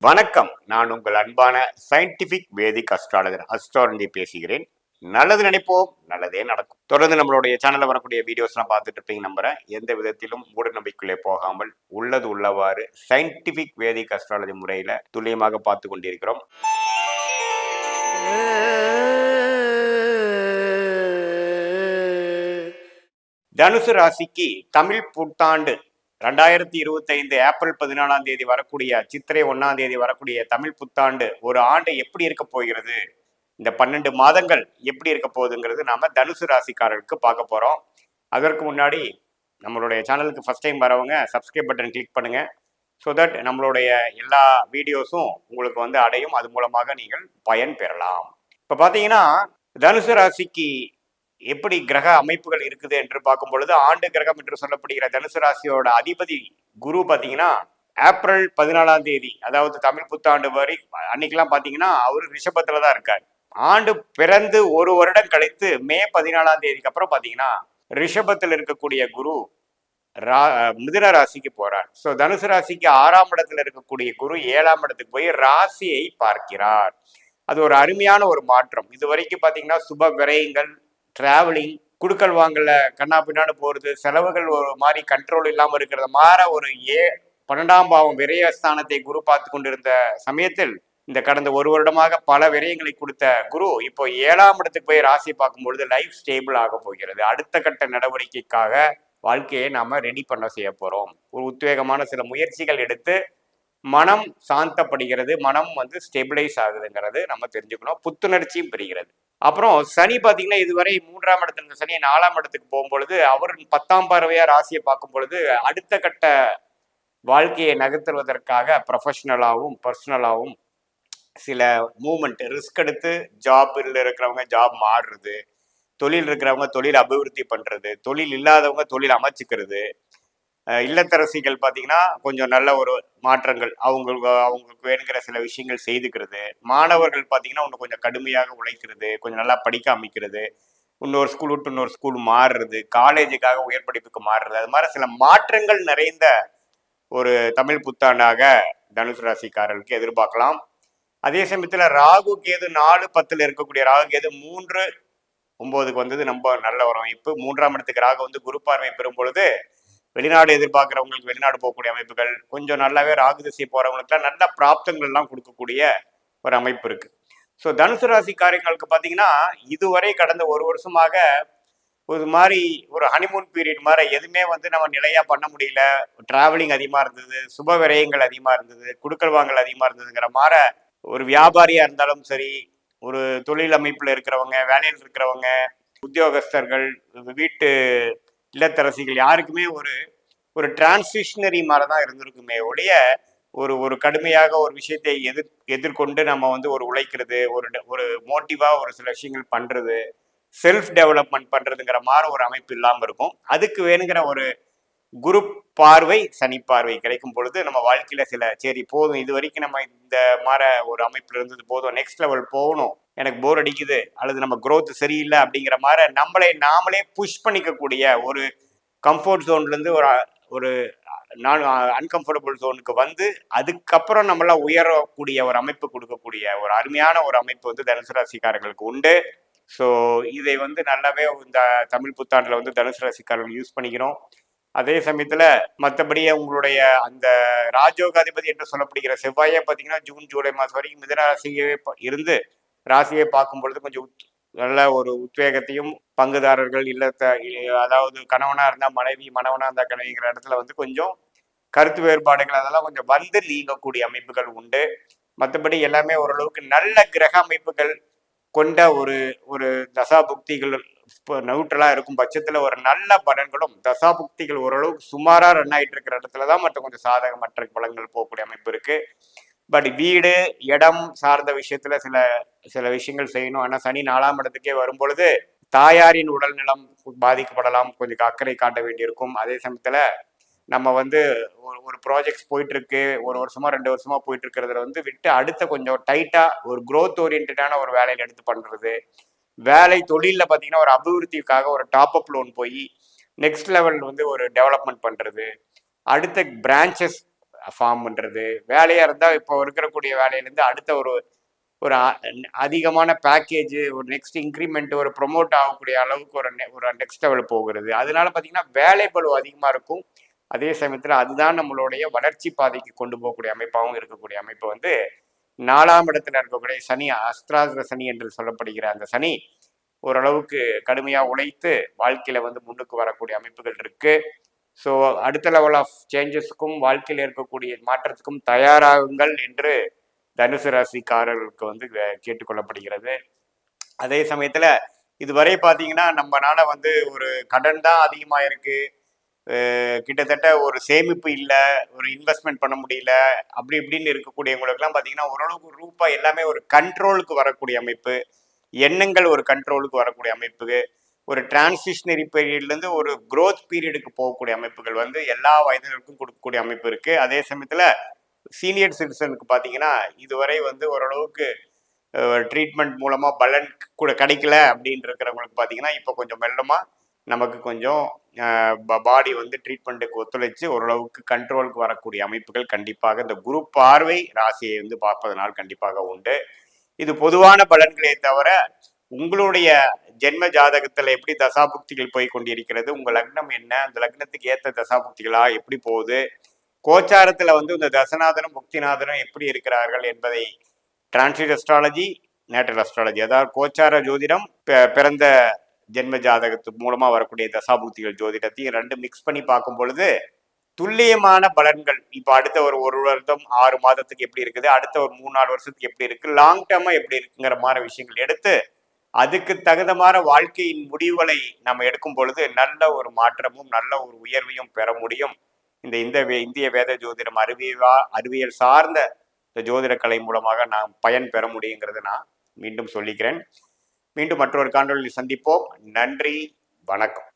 வணக்கம். நான் உங்கள் அன்பான சயின்டிபிக் வேதிக் அஸ்ட்ராலஜர் அஸ்ட்ராலஜி பேசுகிறேன். நல்லது நினைப்போம், நல்லதே நடக்கும். தொடர்ந்து நம்மளுடைய சேனல்ல வரக்கூடிய வீடியோஸ்லாம் பார்த்துட்டு இருப்பீங்க நம்புறேன். எந்த விதத்திலும் மூட நம்பிக்கையிலே போகாமல் உள்ளது உள்ளவாறு சயின்டிபிக் வேதிக் அஸ்ட்ராலஜி முறையில துல்லியமாக பார்த்து கொண்டிருக்கிறோம். தனுசு ராசிக்கு தமிழ் புத்தாண்டு 2025 ஏப்ரல் 14 வரக்கூடிய சித்திரை 1 வரக்கூடிய தமிழ் புத்தாண்டு ஒரு ஆண்டு எப்படி இருக்க போகிறது, இந்த 12 மாதங்கள் எப்படி இருக்க போகுதுங்கிறது நாம தனுசு ராசிக்காரர்களுக்கு பார்க்க போறோம். அதற்கு முன்னாடி நம்மளுடைய சேனலுக்கு ஃபர்ஸ்ட் டைம் வரவங்க சப்ஸ்கிரைப் பட்டன் கிளிக் பண்ணுங்க. ஸோ தட் நம்மளுடைய எல்லா வீடியோஸும் உங்களுக்கு வந்து அடையும். அது மூலமாக நீங்கள் பயன் பெறலாம். இப்போ பார்த்தீங்கன்னா தனுசு ராசிக்கு எப்படி கிரக அமைப்புகள் இருக்குது என்று பார்க்கும் பொழுது ஆண்டு கிரகம் என்று சொல்லப்படுகிற தனுசு ராசியோட அதிபதி குரு பார்த்தீங்கன்னா ஏப்ரல் 14 அதாவது தமிழ் புத்தாண்டு வரை அன்னைக்கெல்லாம் பார்த்தீங்கன்னா அவரு ரிஷபத்துல தான் இருக்காரு. ஆண்டு பிறந்து ஒரு வருடம் கழித்து மே 14 அப்புறம் பார்த்தீங்கன்னா ரிஷபத்தில் இருக்கக்கூடிய குரு மிதுன ராசிக்கு போறார். ஸோ தனுசு ராசிக்கு 6ஆம் இடத்துல இருக்கக்கூடிய குரு 7ஆம் இடத்துக்கு போய் ராசியை பார்க்கிறார். அது ஒரு அருமையான ஒரு மாற்றம். இது வரைக்கும் பார்த்தீங்கன்னா சுப விரயங்கள், டிராவலிங், குடுக்கல் வாங்கல கண்ணா பின்னான்னு போறது, செலவுகள் ஒரு மாதிரி கண்ட்ரோல் இல்லாமல் இருக்கிறத மாற ஒரு 12ஆம் பாவம் விரயஸ்தானத்தை குரு பார்த்து கொண்டிருந்த சமயத்தில் இந்த கடந்த ஒரு வருடமாக பல விரயங்களை கொடுத்த குரு இப்போ 7ஆம் இடத்துக்கு போய் ராசி பார்க்கும் பொழுது லைஃப் ஸ்டேபிள் ஆக போகிறது. அடுத்த கட்ட நடவடிக்கைக்காக வாழ்க்கையை நாம ரெடி பண்ண செய்ய போறோம். ஒரு உத்வேகமான சில முயற்சிகள் எடுத்து மனம் சாந்தப்படுகிறது, மனம் வந்து ஸ்டெபிளைஸ் ஆகுதுங்கிறது நம்ம தெரிஞ்சுக்கணும். புத்துணர்ச்சியும் பெறுகிறது. அப்புறம் சனி பார்த்தீங்கன்னா இதுவரை 3ஆம் இடத்துல இருந்த சனி 4ஆம் இடத்துக்கு போகும்பொழுது அவர் 10ஆம் பார்வையா ராசியை பார்க்கும் பொழுது அடுத்த கட்ட வாழ்க்கையை நகர்த்துவதற்காக ப்ரொஃபஷனலாகவும் பர்சனலாகவும் சில மூமெண்ட் ரிஸ்க் எடுத்து ஜாபில் இருக்கிறவங்க ஜாப் மாறுறது, தொழில் இருக்கிறவங்க தொழில் அபிவிருத்தி பண்றது, தொழில் இல்லாதவங்க தொழில் அமைச்சுக்கிறது, இல்லத்தரசிகள் பார்த்தீங்கன்னா கொஞ்சம் நல்ல ஒரு மாற்றங்கள் அவங்களுக்கு வேணுங்கிற சில விஷயங்கள் செய்துக்கிறது, மாணவர்கள் பார்த்தீங்கன்னா இன்னும் கொஞ்சம் கடுமையாக உழைக்கிறது, கொஞ்சம் நல்லா படிக்க அமைக்கிறது, இன்னொரு ஸ்கூல் விட்டு இன்னொரு ஸ்கூல் மாறுறது, காலேஜுக்காக உயர் படிப்புக்கு மாறுறது, அது மாதிரி சில மாற்றங்கள் நிறைந்த ஒரு தமிழ் புத்தாண்டாக தனுசு ராசிக்காரர்களுக்கு எதிர்பார்க்கலாம். அதே சமயத்தில் ராகு கேது 4-10 இருக்கக்கூடிய ராகு கேது 3-9 வந்தது ரொம்ப நல்ல ஒரு அமைப்பு. 3ஆம் இடத்துக்கு ராகு வந்து குரு பார்வை பெறும் பொழுது வெளிநாடு எதிர்பார்க்கிறவங்களுக்கு வெளிநாடு போகக்கூடிய அமைப்புகள், கொஞ்சம் நல்லாவே ராகு திசை போறவங்களுக்குலாம் நல்ல பிராப்தங்கள் எல்லாம் கொடுக்கக்கூடிய ஒரு அமைப்பு இருக்கு. ஸோ தனுசு ராசிக்காரங்களுக்கு பார்த்தீங்கன்னா இதுவரை கடந்த ஒரு வருஷமாக ஒரு மாதிரி ஒரு ஹனிமூன் பீரியட் மாதிரி எதுவுமே வந்து நம்ம நிலையா பண்ண முடியல. டிராவலிங் அதிகமாக இருந்தது, சுப விரயங்கள் அதிகமாக இருந்தது, குடுக்கல் வாங்கல் அதிகமாக இருந்ததுங்கிற மாதிரி ஒரு வியாபாரியா இருந்தாலும் சரி, ஒரு தொழில் அமைப்புல இருக்கிறவங்க, வேலையில் இருக்கிறவங்க, உத்தியோகஸ்தர்கள், வீட்டு இல்லத்தரசிகள் யாருக்குமே ஒரு ஒரு டிரான்சிஷனரி மாதிரி தான் இருந்திருக்குமே ஒழிய ஒரு ஒரு கடுமையாக ஒரு விஷயத்தை எதிர்கொண்டு நம்ம வந்து ஒரு உழைக்கிறது, ஒரு ஒரு மோட்டிவா ஒரு சில விஷயங்கள் பண்றது, செல்ஃப் டெவலப்மெண்ட் பண்றதுங்கிற மாதிரி ஒரு அமைப்பு இல்லாமல் இருக்கும். அதுக்கு வேணுங்கிற ஒரு குரு பார்வை சனி பார்வை கிடைக்கும் பொழுது நம்ம வாழ்க்கையில சில சரி போதும், இது வரைக்கும் நம்ம இந்த மாதிரி ஒரு அமைப்புல இருந்தது போதும், நெக்ஸ்ட் லெவல் போகணும், எனக்கு போர் அடிக்குது அல்லது நம்ம growth சரியில்லை அப்படிங்கிற மாதிரி நாமளே புஷ் பண்ணிக்கக்கூடிய ஒரு கம்ஃபர்ட் ஜோன்ல இருந்து ஒரு ஒரு நான் அன்கம்ஃபர்டபுள் ஜோனுக்கு வந்து அதுக்கப்புறம் நம்மளாம் உயரக்கூடிய ஒரு அமைப்பு கொடுக்கக்கூடிய ஒரு அருமையான ஒரு அமைப்பு வந்து தனுசு ராசிக்காரர்களுக்கு உண்டு. ஸோ இதை வந்து நல்லாவே இந்த தமிழ் புத்தாண்டில் வந்து தனுசு ராசிக்காரர்கள் யூஸ் பண்ணிக்கிறோம். அதே சமயத்தில் மற்றபடி உங்களுடைய அந்த ராஜயோகாதிபதி என்று சொல்லப்படுகிற செவ்வாயே பார்த்தீங்கன்னா ஜூன் ஜூலை மாதம் வரைக்கும் மிதன ராசியே இருந்து ராசியை பார்க்கும் பொழுது கொஞ்சம் நல்ல ஒரு உத்வேகத்தையும் பங்குதாரர்கள் அதாவது கணவனா இருந்தா மனைவி, மணவனா இருந்தா கணவிங்கிற இடத்துல வந்து கொஞ்சம் கருத்து வேறுபாடுகள் அதெல்லாம் கொஞ்சம் வந்து நீங்கக்கூடிய அமைப்புகள் உண்டு. மற்றபடி எல்லாமே ஓரளவுக்கு நல்ல கிரக அமைப்புகள் கொண்ட ஒரு ஒரு தசாபுக்திகள் நியூட்ரலா இருக்கும் பட்சத்துல ஒரு நல்ல பலன்களும், தசாபுக்திகள் ஓரளவுக்கு சுமாரா ரன் ஆயிட்டு இருக்கிற இடத்துலதான் மற்ற கொஞ்சம் சாதகமற்ற பலன்கள் போகக்கூடிய அமைப்பு இருக்கு. பட் வீடு இடம் சார்ந்த விஷயத்துல சில சில விஷயங்கள் செய்யணும். ஆனா சனி 4ஆம் இடத்துக்கே வரும் பொழுது தாயாரின் உடல் நலம் பாதிக்கப்படலாம், கொஞ்சம் அக்கறை காட்ட வேண்டியிருக்கும். அதே சமயத்துல நம்ம வந்து ஒரு ப்ராஜெக்ட்ஸ் போயிட்டு இருக்கு, ஒரு வருஷமா 2 வருஷமா போயிட்டு இருக்கிறதுல வந்து விட்டு அடுத்த கொஞ்சம் டைட்டா ஒரு growth ஓரியன்டான ஒரு வேலையில எடுத்து பண்றது, வேலை தொழிலில் பார்த்தீங்கன்னா ஒரு அபிவிருத்திக்காக ஒரு டாப் அப் லோன் போய் நெக்ஸ்ட் லெவல் வந்து ஒரு டெவலப்மெண்ட் பண்றது, அடுத்த பிரான்ச்சஸ் ஃபார்ம் பண்ணுறது, வேலையாக இருந்தால் இப்போ இருக்கக்கூடிய வேலையிலேருந்து அடுத்த ஒரு ஒரு அதிகமான பேக்கேஜ், ஒரு நெக்ஸ்ட் இன்க்ரிமெண்ட், ஒரு ப்ரொமோட் ஆகக்கூடிய அளவுக்கு ஒரு நெக்ஸ்ட் லெவல் போகிறது. அதனால பார்த்தீங்கன்னா வேலை பளு அதிகமாக இருக்கும். அதே சமயத்தில் அதுதான் நம்மளுடைய வளர்ச்சி பாதைக்கு கொண்டு போகக்கூடிய அமைப்பாகவும் இருக்கக்கூடிய அமைப்பு வந்து 4ஆம் இடத்துல இருக்கக்கூடிய சனி, அஸ்திராஸ்திர சனி என்று சொல்லப்படுகிற அந்த சனி ஓரளவுக்கு கடுமையாக உழைத்து வாழ்க்கையில வந்து முன்னுக்கு வரக்கூடிய அமைப்புகள் இருக்கு. ஸோ அடுத்த லெவல் ஆஃப் சேஞ்சஸுக்கும் வாழ்க்கையில் இருக்கக்கூடிய மாற்றத்துக்கும் தயாராகுங்கள் என்று தனுசு ராசிக்காரர்களுக்கு வந்து கேட்டுக்கொள்ளப்படுகிறது. அதே சமயத்துல இதுவரை பார்த்தீங்கன்னா நம்மனால வந்து ஒரு கடன் தான் அதிகமாக இருக்கு, கிட்டத்தட்ட ஒரு சேமிப்பு இல்லை, ஒரு இன்வெஸ்ட்மெண்ட் பண்ண முடியல, அப்படி இப்படின்னு இருக்கக்கூடியவங்களுக்குலாம் பார்த்தீங்கன்னா ஓரளவுக்கு ரூபாய் எல்லாமே ஒரு கண்ட்ரோலுக்கு வரக்கூடிய அமைப்பு, எண்ணங்கள் ஒரு கண்ட்ரோலுக்கு வரக்கூடிய அமைப்பு, ஒரு டிரான்சிஷனரி பீரியட்லேருந்து ஒரு க்ரோத் பீரியடுக்கு போகக்கூடிய அமைப்புகள் வந்து எல்லா வயதினருக்கும் கொடுக்கக்கூடிய அமைப்பு இருக்கு. அதே சமயத்தில் சீனியர் சிட்டிசனுக்கு பார்த்தீங்கன்னா இதுவரை வந்து ஓரளவுக்கு ட்ரீட்மெண்ட் மூலமாக பலன் கூட கிடைக்கல அப்படின்னு இருக்கிறவங்களுக்கு பார்த்தீங்கன்னா இப்போ கொஞ்சம் மெல்லமாக நமக்கு கொஞ்சம் பாடி வந்து ட்ரீட்மெண்ட்டுக்கு ஒத்துழைச்சு ஓரளவுக்கு கண்ட்ரோலுக்கு வரக்கூடிய அமைப்புகள் கண்டிப்பாக இந்த குரு பார்வை ராசியை வந்து பார்ப்பதனால் கண்டிப்பாக உண்டு. இது பொதுவான பலன்களே தவிர உங்களுடைய ஜென்ம ஜாதகத்தில் எப்படி தசாபுக்திகள் போய் கொண்டிருக்கிறது, உங்கள் லக்னம் என்ன, அந்த லக்னத்துக்கு ஏற்ற தசாபுக்திகளா எப்படி போகுது, கோச்சாரத்தில் வந்து இந்த தசநாதனும் புக்திநாதனும் எப்படி இருக்கிறார்கள் என்பதை டிரான்சிட் அஸ்ட்ராலஜி, நேட்டல் அஸ்ட்ராலஜி, அதாவது கோச்சார ஜோதிடம், பிறந்த ஜென்ம ஜாதகத்து மூலமா வரக்கூடிய தசாபுக்திகள் ஜோதிடத்தையும் ரெண்டு மிக்ஸ் பண்ணி பார்க்கும் பொழுது துல்லியமான பலன்கள் இப்போ அடுத்த ஒரு வருடம் 6 மாதத்துக்கு எப்படி இருக்குது, அடுத்த ஒரு 3-4 வருஷத்துக்கு எப்படி இருக்கு, லாங் டேர்மா எப்படி இருக்குங்கிற மாதிரி விஷயங்கள் எடுத்து அதுக்கு தகுந்த மாதிரி வாழ்க்கையின் முடிவுகளை நம்ம எடுக்கும் பொழுது நல்ல ஒரு மாற்றமும் நல்ல ஒரு உயர்வையும் பெற முடியும். இந்திய வேத ஜோதிடம் அறிவியல் சார்ந்த இந்த ஜோதிட கலை மூலமாக நாம் பயன் பெற முடியுங்கிறத நான் மீண்டும் சொல்லிக்கிறேன். மீண்டும் மற்றொரு காணொளியில் சந்திப்போம். நன்றி, வணக்கம்.